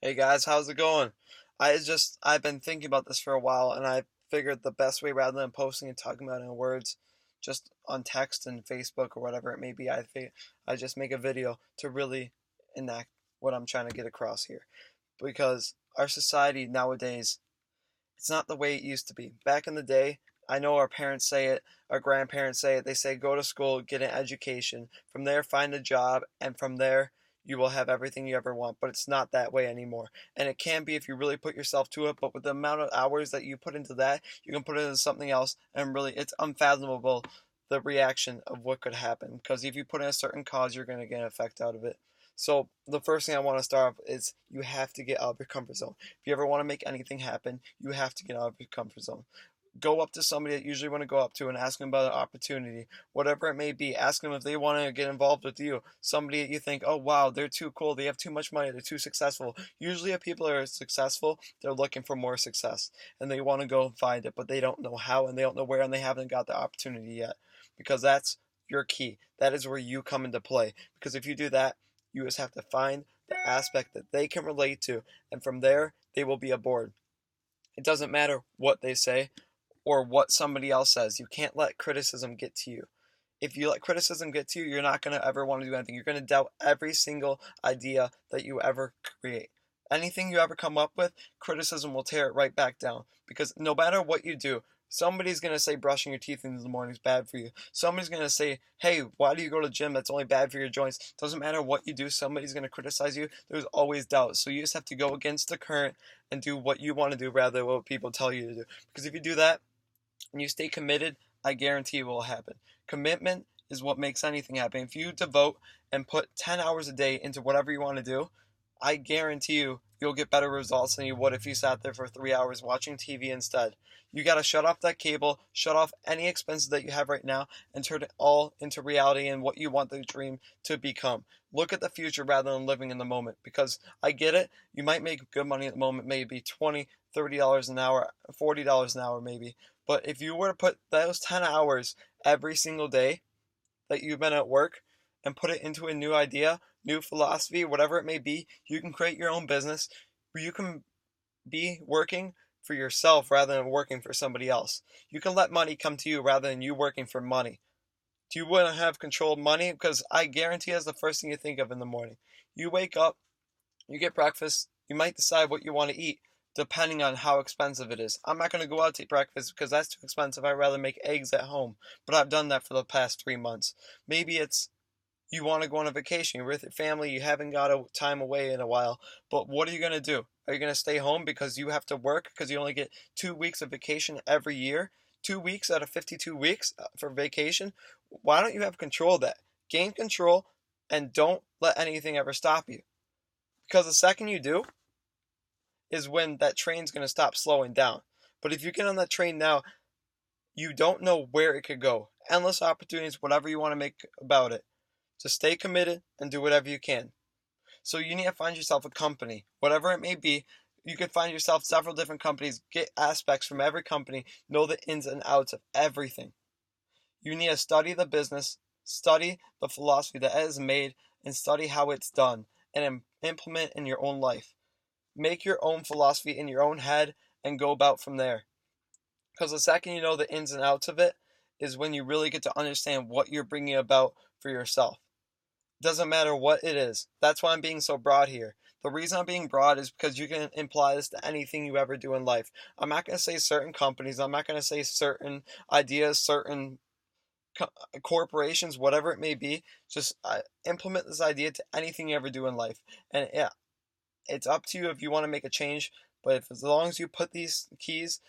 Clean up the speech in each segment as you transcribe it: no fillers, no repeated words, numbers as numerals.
Hey guys, how's it going? I've been thinking about this for a while and I figured the best way rather than posting and talking about it in words just on text and Facebook or whatever it may be, I just make a video to really enact what I'm trying to get across here. Because our society nowadays, it's not the way it used to be. Back in the day, I know our parents say it, our grandparents say it. They say go to school, get an education, from there find a job, and from there you will have everything you ever want. But it's not that way anymore. And it can be if you really put yourself to it, but with the amount of hours that you put into that, you can put it into something else, and really it's unfathomable the reaction of what could happen. Because if you put in a certain cause, you're going to get an effect out of it. So the first thing I want to start off is you have to get out of your comfort zone. If you ever want to make anything happen, you have to get out of your comfort zone. Go up to somebody that you usually want to go up to and ask them about an opportunity, whatever it may be. Ask them if they want to get involved with you. Somebody that you think, oh wow, they're too cool, they have too much money, they're too successful. Usually, if people are successful, they're looking for more success and they want to go and find it, but they don't know how and they don't know where and they haven't got the opportunity yet. Because that's your key. That is where you come into play. Because if you do that, you just have to find the aspect that they can relate to, and from there, they will be aboard. It doesn't matter what they say or what somebody else says. You can't let criticism get to you. If you let criticism get to you, you're not going to ever want to do anything. You're going to doubt every single idea that you ever create. Anything you ever come up with, criticism will tear it right back down. Because no matter what you do, somebody's going to say brushing your teeth in the morning is bad for you. Somebody's going to say, hey, why do you go to the gym? That's only bad for your joints. Doesn't matter what you do, somebody's going to criticize you. There's always doubt. So you just have to go against the current and do what you want to do rather than what people tell you to do. Because if you do that and you stay committed, I guarantee it will happen. Commitment is what makes anything happen. If you devote and put 10 hours a day into whatever you want to do, I guarantee you'll get better results than you would if you sat there for 3 hours watching TV instead. You got to shut off that cable, shut off any expenses that you have right now, and turn it all into reality and what you want the dream to become. Look at the future rather than living in the moment, because I get it. You might make good money at the moment, maybe 20, $30 an hour, $40 an hour maybe. But if you were to put those 10 hours every single day that you've been at work and put it into a new idea, new philosophy, whatever it may be, you can create your own business where you can be working for yourself rather than working for somebody else. You can let money come to you rather than you working for money. Do you want to have control of money? Because I guarantee that's the first thing you think of in the morning. You wake up, you get breakfast, you might decide what you want to eat depending on how expensive it is. I'm not going to go out to eat breakfast because that's too expensive. I'd rather make eggs at home. But I've done that for the past 3 months. Maybe it's you want to go on a vacation, you're with your family, you haven't got a time away in a while, but what are you going to do? Are you going to stay home because you have to work because you only get 2 weeks of vacation every year? 2 weeks out of 52 weeks for vacation? Why don't you have control of that? Gain control and don't let anything ever stop you. Because the second you do is when that train's going to stop slowing down. But if you get on that train now, you don't know where it could go. Endless opportunities, whatever you want to make about it. Just stay committed and do whatever you can. So you need to find yourself a company, whatever it may be. You could find yourself several different companies, get aspects from every company, know the ins and outs of everything. You need to study the business, study the philosophy that is made, and study how it's done, and implement in your own life. Make your own philosophy in your own head and go about from there. Because the second you know the ins and outs of it is when you really get to understand what you're bringing about for yourself. Doesn't matter what it is. That's why I'm being so broad here. The reason I'm being broad is because you can imply this to anything you ever do in life. I'm not going to say certain companies. I'm not going to say certain ideas, certain co- corporations, whatever it may be. Just implement this idea to anything you ever do in life. And yeah, it's up to you if you want to make a change. But if, as long as you put these keys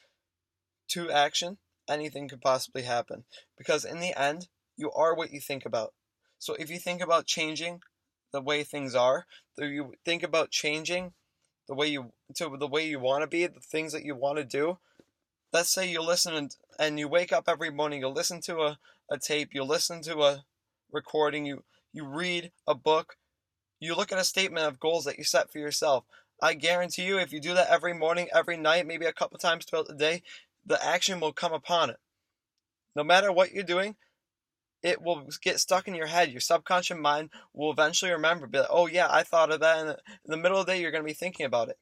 to action, anything could possibly happen. Because in the end, you are what you think about. So if you think about changing the way things are, if you think about changing the way you to the way you want to be, the things that you want to do. Let's say you listen and you wake up every morning, you listen to a tape, you listen to a recording, you read a book, you look at a statement of goals that you set for yourself. I guarantee you if you do that every morning, every night, maybe a couple times throughout the day, the action will come upon it. No matter what you're doing, it will get stuck in your head. Your subconscious mind will eventually remember, be like, oh yeah, I thought of that. And in the middle of the day, you're going to be thinking about it.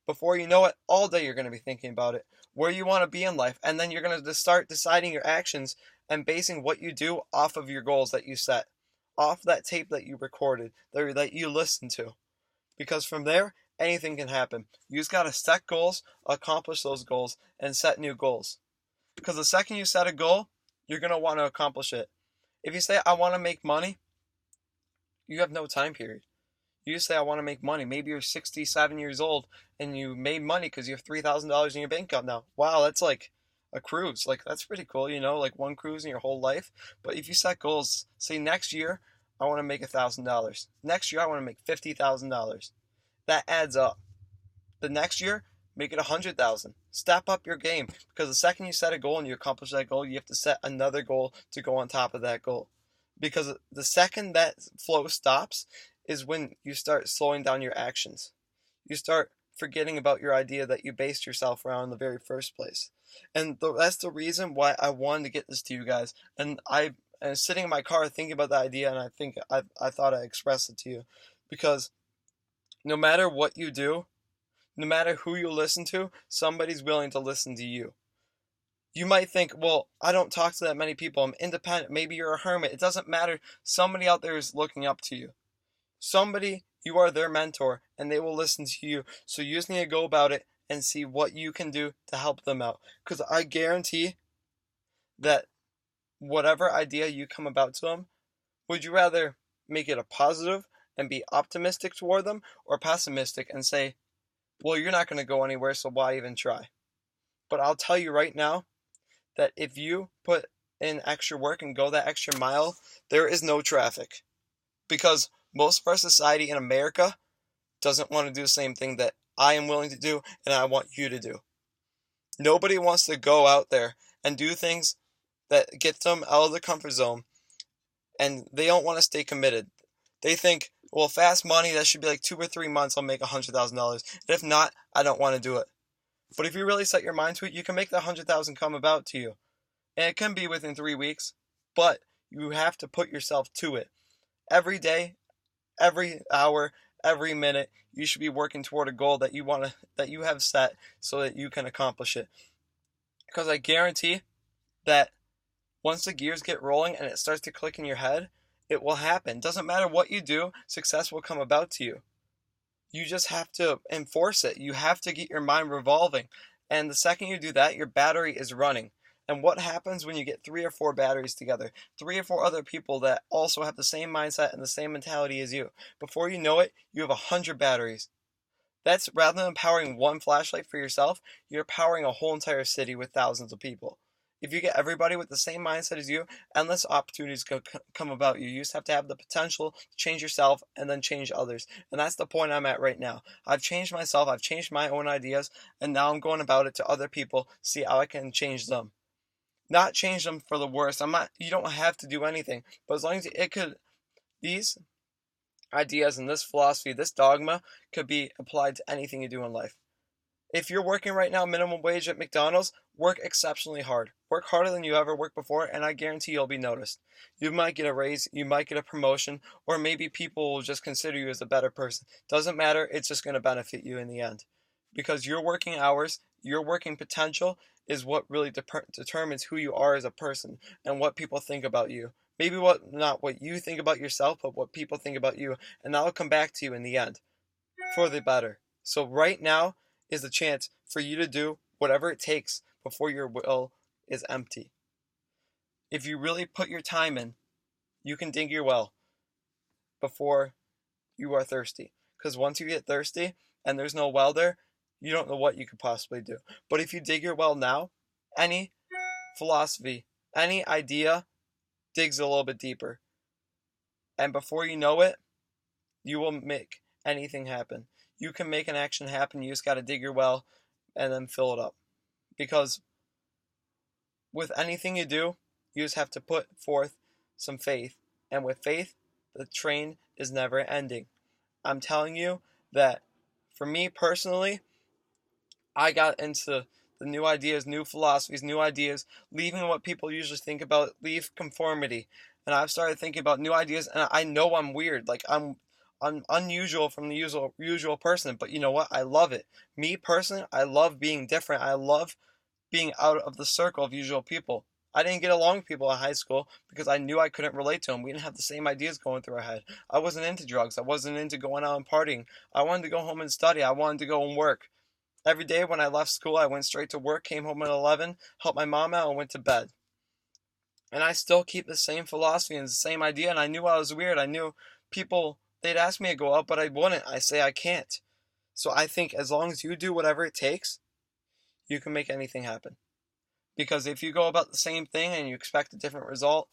Before you know it, all day you're going to be thinking about it, where you want to be in life. And then you're going to start deciding your actions and basing what you do off of your goals that you set, off that tape that you recorded, that you listened to. Because from there, anything can happen. You just got to set goals, accomplish those goals, and set new goals. Because the second you set a goal, you're going to want to accomplish it. If you say, I want to make money, you have no time period. You just say, I want to make money. Maybe you're 67 years old and you made money because you have $3,000 in your bank account now. Wow, that's like a cruise. Like, that's pretty cool, like one cruise in your whole life. But if you set goals, say next year, I want to make $1,000. Next year, I want to make $50,000. That adds up. The next year, make it 100,000. Step up your game, because the second you set a goal and you accomplish that goal, you have to set another goal to go on top of that goal. Because the second that flow stops is when you start slowing down your actions. You start forgetting about your idea that you based yourself around in the very first place. And that's the reason why I wanted to get this to you guys. And I was sitting in my car thinking about the idea, and I thought I'd express it to you. Because no matter what you do, no matter who you listen to, somebody's willing to listen to you. You might think, well, I don't talk to that many people. I'm independent. Maybe you're a hermit. It doesn't matter. Somebody out there is looking up to you. Somebody, you are their mentor, and they will listen to you. So you just need to go about it and see what you can do to help them out. Because I guarantee that whatever idea you come about to them, would you rather make it a positive and be optimistic toward them, or pessimistic and say, well, you're not going to go anywhere, so why even try? But I'll tell you right now that if you put in extra work and go that extra mile, there is no traffic. Because most of our society in America doesn't want to do the same thing that I am willing to do and I want you to do. Nobody wants to go out there and do things that get them out of the comfort zone, and they don't want to stay committed. They think, well, fast money, that should be like 2 or 3 months, I'll make $100,000. And if not, I don't want to do it. But if you really set your mind to it, you can make that 100,000 come about to you. And it can be within 3 weeks, but you have to put yourself to it. Every day, every hour, every minute, you should be working toward a goal that you have set so that you can accomplish it. Because I guarantee that once the gears get rolling and it starts to click in your head, it will happen. Doesn't matter what you do, success will come about to you. You just have to enforce it. You have to get your mind revolving. And the second you do that, your battery is running. And what happens when you get 3 or 4 batteries together? 3 or 4 other people that also have the same mindset and the same mentality as you. Before you know it, you have 100 batteries. That's, rather than powering one flashlight for yourself, you're powering a whole entire city with thousands of people. If you get everybody with the same mindset as you, endless opportunities come about you. You just have to have the potential to change yourself and then change others. And that's the point I'm at right now. I've changed myself, I've changed my own ideas, and now I'm going about it to other people, see how I can change them. Not change them for the worse. You don't have to do anything. But as long as these ideas and this philosophy, this dogma, could be applied to anything you do in life. If you're working right now minimum wage at McDonald's, work exceptionally hard. Work harder than you ever worked before, and I guarantee you'll be noticed. You might get a raise, you might get a promotion, or maybe people will just consider you as a better person. Doesn't matter, it's just going to benefit you in the end. Because your working hours, your working potential is what really determines who you are as a person and what people think about you. Maybe not what you think about yourself, but what people think about you, and that'll come back to you in the end for the better. So right now is the chance for you to do whatever it takes before your well is empty. If you really put your time in, you can dig your well before you are thirsty. Because once you get thirsty and there's no well there, you don't know what you could possibly do. But if you dig your well now, any philosophy, any idea digs a little bit deeper. And before you know it, you will make anything happen. You can make an action happen. You just got to dig your well and then fill it up. Because with anything you do, you just have to put forth some faith. And with faith, the train is never ending. I'm telling you that for me personally, I got into the new ideas, new philosophies, new ideas, leaving what people usually think about, leave conformity. And I've started thinking about new ideas, and I know I'm weird. Like I'm unusual from the usual person, but you know what? I love it. Me personally, I love being different. I love being out of the circle of usual people. I didn't get along with people in high school because I knew I couldn't relate to them. We didn't have the same ideas going through our head. I wasn't into drugs. I wasn't into going out and partying. I wanted to go home and study. I wanted to go and work. Every day when I left school, I went straight to work, came home at 11, helped my mom out, and went to bed. And I still keep the same philosophy and the same idea. And I knew I was weird. I knew people, they'd ask me to go out, but I wouldn't. I say I can't. So I think as long as you do whatever it takes, you can make anything happen. Because if you go about the same thing and you expect a different result,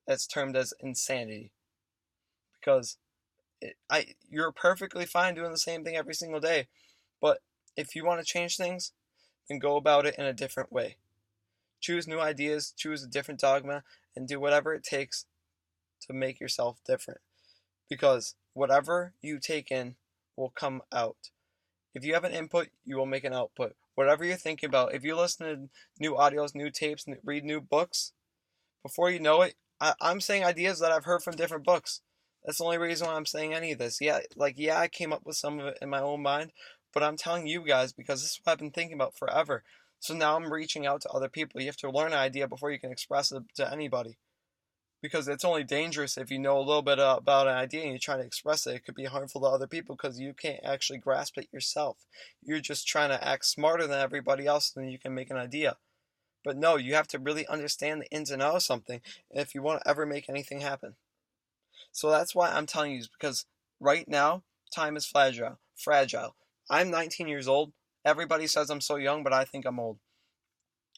that's termed as insanity. Because you're perfectly fine doing the same thing every single day. But if you want to change things, then go about it in a different way. Choose new ideas, choose a different dogma, and do whatever it takes to make yourself different. Because whatever you take in will come out. If you have an input, you will make an output. Whatever you're thinking about, if you listen to new audios, new tapes, read new books, before you know it, I'm saying ideas that I've heard from different books. That's the only reason why I'm saying any of this. Yeah, I came up with some of it in my own mind, but I'm telling you guys because this is what I've been thinking about forever. So now I'm reaching out to other people. You have to learn an idea before you can express it to anybody. Because it's only dangerous if you know a little bit about an idea and you try to express it. It could be harmful to other people because you can't actually grasp it yourself. You're just trying to act smarter than everybody else and you can make an idea. But no, you have to really understand the ins and outs of something if you want to ever make anything happen. So that's why I'm telling you, because right now, time is fragile. Fragile. I'm 19 years old. Everybody says I'm so young, but I think I'm old.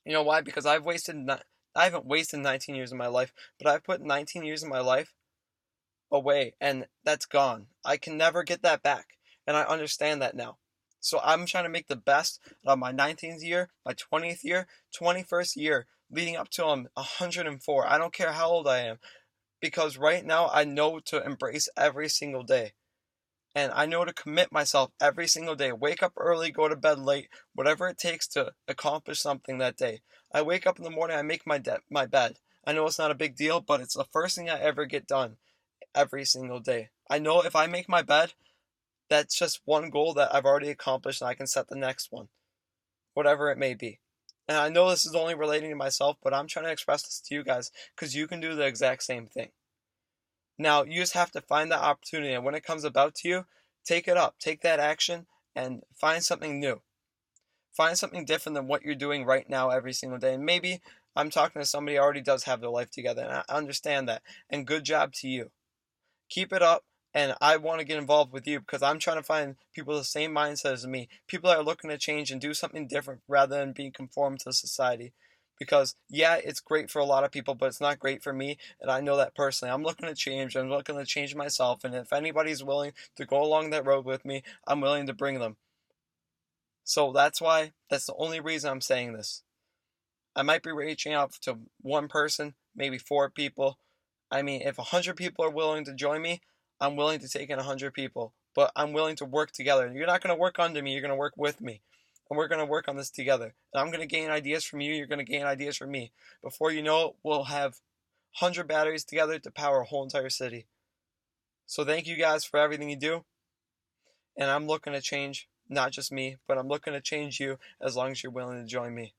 You know why? Because I haven't wasted 19 years of my life, but I've put 19 years of my life away, and that's gone. I can never get that back, and I understand that now. So I'm trying to make the best of my 19th year, my 20th year, 21st year, leading up to 104. I don't care how old I am, because right now I know to embrace every single day. And I know to commit myself every single day. Wake up early, go to bed late, whatever it takes to accomplish something that day. I wake up in the morning, I make my bed. I know it's not a big deal, but it's the first thing I ever get done every single day. I know if I make my bed, that's just one goal that I've already accomplished and I can set the next one, whatever it may be. And I know this is only relating to myself, but I'm trying to express this to you guys because you can do the exact same thing. Now, you just have to find that opportunity, and when it comes about to you, take it up, take that action, and find something new. Find something different than what you're doing right now every single day. And maybe I'm talking to somebody who already does have their life together, and I understand that. And good job to you. Keep it up, and I want to get involved with you because I'm trying to find people with the same mindset as me. People that are looking to change and do something different rather than being conformed to society. Because, yeah, it's great for a lot of people, but it's not great for me, and I know that personally. I'm looking to change. I'm looking to change myself, and if anybody's willing to go along that road with me, I'm willing to bring them. So that's the only reason I'm saying this. I might be reaching out to one person, maybe 4 people. I mean, if 100 people are willing to join me, I'm willing to take in 100 people. But I'm willing to work together. You're not going to work under me, you're going to work with me. And we're going to work on this together. And I'm going to gain ideas from you, you're going to gain ideas from me. Before you know it, we'll have 100 batteries together to power a whole entire city. So thank you guys for everything you do. And I'm looking to change, not just me, but I'm looking to change you as long as you're willing to join me.